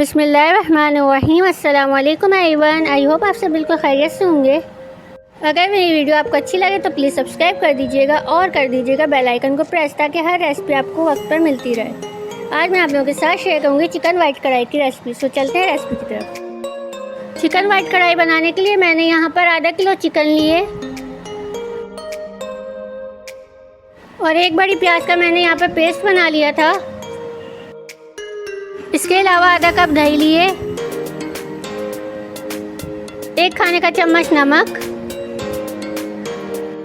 बिस्मिल्लाहिर्रहमानिर्रहीम। अस्सलाम वालेकुम एवरीवन। आई होप आप सब बिल्कुल खैरियत से होंगे। अगर मेरी वीडियो आपको अच्छी लगे तो प्लीज़ सब्सक्राइब कर दीजिएगा और कर दीजिएगा बेल आइकन को प्रेस, ताकि हर रेसिपी आपको वक्त पर मिलती रहे। आज मैं आप लोगों के साथ शेयर करूँगी चिकन वाइट कढ़ाई की रेसिपी। सो चलते हैं रेसिपी की तरफ। चिकन वाइट कढ़ाई बनाने के लिए मैंने यहाँ पर आधा किलो चिकन लिए और एक बड़ी प्याज का मैंने यहाँ पर पेस्ट बना लिया था। इसके अलावा आधा कप दही लिए, 1 खाने का चम्मच नमक,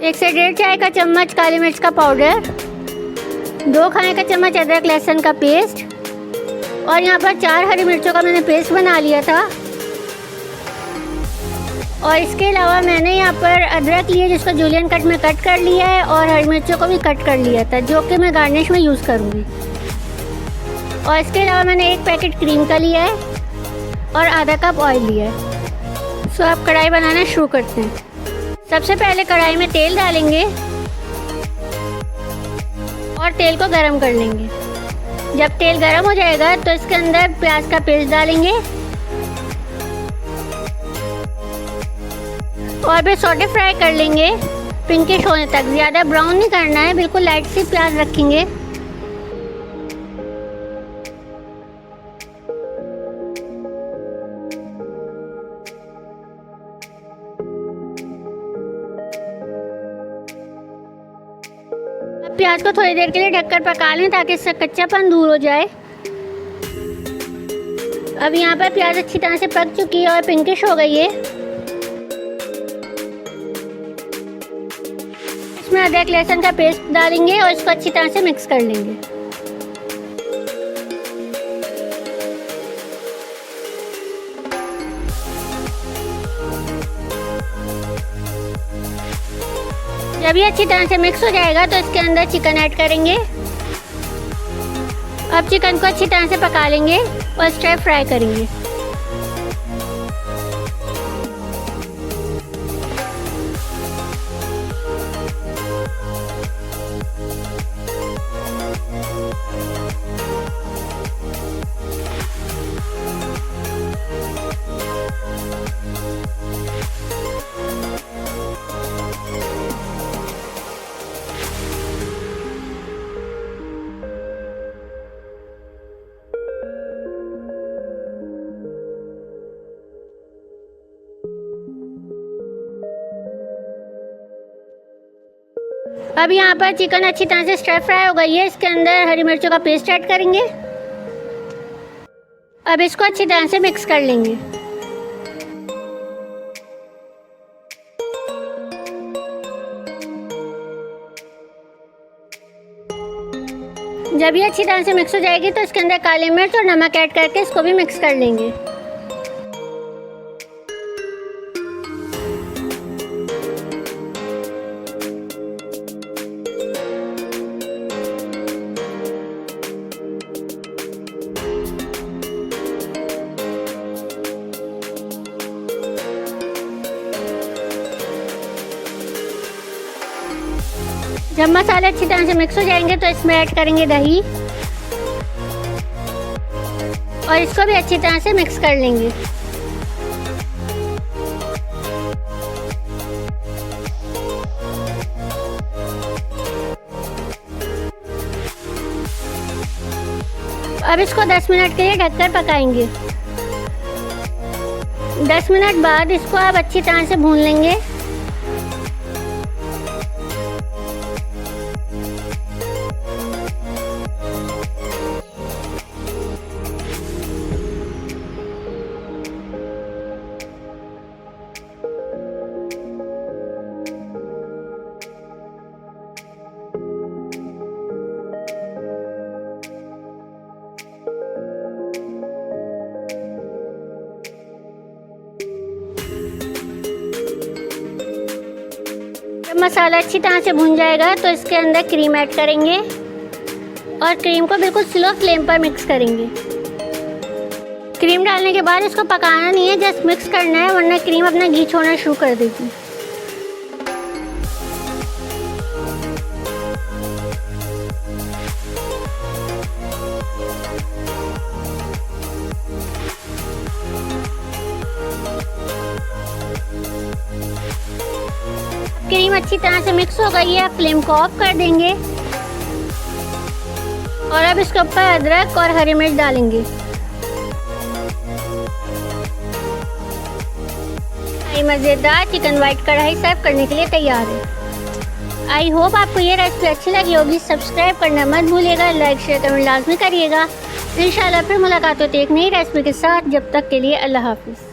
1 से 1.5 चाय का चम्मच काली मिर्च का पाउडर, 2 खाने का चम्मच अदरक लहसुन का पेस्ट और यहाँ पर 4 हरी मिर्चों का मैंने पेस्ट बना लिया था। और इसके अलावा मैंने यहाँ पर अदरक लिए जिसको जूलियन कट में कट कर लिया है और हरी मिर्चों को भी कट कर लिया था, जो कि मैं गार्निश में यूज़ करूँगी। और इसके अलावा मैंने 1 पैकेट क्रीम का लिया है और आधा कप ऑयल लिया है। सो आप कढ़ाई बनाना शुरू करते हैं। सबसे पहले कढ़ाई में तेल डालेंगे और तेल को गरम कर लेंगे। जब तेल गरम हो जाएगा तो इसके अंदर प्याज का पेस्ट डालेंगे और फिर सौटे फ्राई कर लेंगे पिंकिश होने तक। ज़्यादा ब्राउन नहीं करना है, बिल्कुल लाइट सी प्याज रखेंगे। प्याज को थोड़ी देर के लिए ढककर पका लें ताकि इसका कच्चापन दूर हो जाए। अब यहाँ पर प्याज अच्छी तरह से पक चुकी है और पिंकिश हो गई है। इसमें अदरक लहसुन का पेस्ट डालेंगे और इसको अच्छी तरह से मिक्स कर लेंगे। जब ये अच्छी तरह से मिक्स हो जाएगा तो इसके अंदर चिकन ऐड करेंगे। अब चिकन को अच्छी तरह से पका लेंगे और स्टर फ्राई करेंगे। अब यहाँ पर चिकन अच्छी तरह से स्टर फ्राई हो गई है। इसके अंदर हरी मिर्चों का पेस्ट ऐड करेंगे। अब इसको अच्छी तरह से मिक्स कर लेंगे। जब ये अच्छी तरह से मिक्स हो जाएगी तो इसके अंदर काली मिर्च और नमक ऐड करके इसको भी मिक्स कर लेंगे। जब मसाले अच्छी तरह से मिक्स हो जाएंगे तो इसमें ऐड करेंगे दही और इसको भी अच्छी तरह से मिक्स कर लेंगे। अब इसको 10 मिनट के लिए ढककर पकाएंगे। 10 मिनट बाद इसको आप अच्छी तरह से भून लेंगे। जब मसाला अच्छी तरह से भुन जाएगा तो इसके अंदर क्रीम ऐड करेंगे और क्रीम को बिल्कुल स्लो फ्लेम पर मिक्स करेंगे। क्रीम डालने के बाद इसको पकाना नहीं है, जस्ट मिक्स करना है, वरना क्रीम अपना घी छोड़ना शुरू कर देगी। क्रीम अच्छी तरह से मिक्स हो गई है, फ्लेम को ऑफ कर देंगे और अब इसके ऊपर अदरक और हरी मिर्च डालेंगे। मज़ेदार चिकन वाइट कढ़ाई सर्व करने के लिए तैयार है। आई होप आपको ये रेसिपी अच्छी लगी होगी। सब्सक्राइब करना मत भूलिएगा, लाइक शेयर कमेंट लाजमी करिएगा। इंशाल्लाह फिर मुलाकात होती है एक नई रेसिपी के साथ। जब तक के लिए अल्लाह हाफिज़।